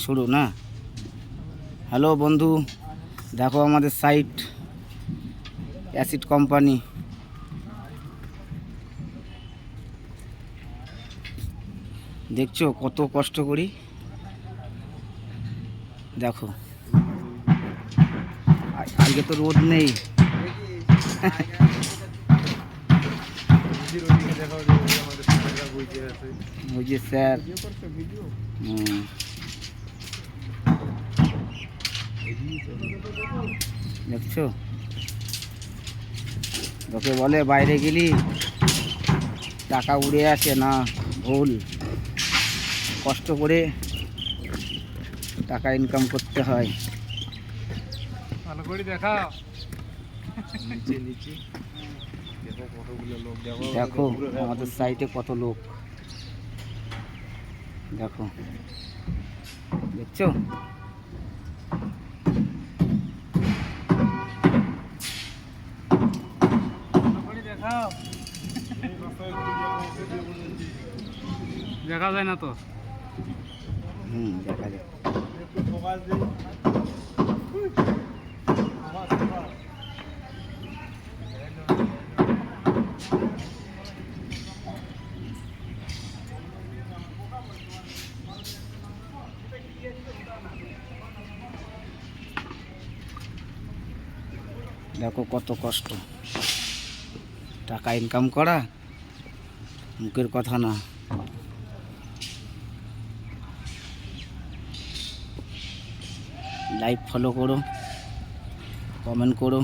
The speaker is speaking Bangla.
শুরু না। হ্যালো বন্ধু, দেখো আমাদের সাইট অ্যাসিড কোম্পানি। দেখছো কত কষ্ট করি, দেখো আজকে তো রোদ নেই। ওই যে স্যার, দেখছো তোকে বলে বাইরে গেলি টাকা উড়ে আসে না, ভুল। কষ্ট করে টাকা ইনকাম করতে হয়। ভালো করে দেখাও। নিচে নিচে দেখো কতগুলো লোক, দেখো আমাদের সাইটে কত লোক, দেখো দেখছো। দেখাও, দেখা যায় না তো। দেখা যায়। দেখো কত কষ্ট, টাকা ইনকাম করা মুখের কথা না। লাইক ফলো করো, কমেন্ট করো।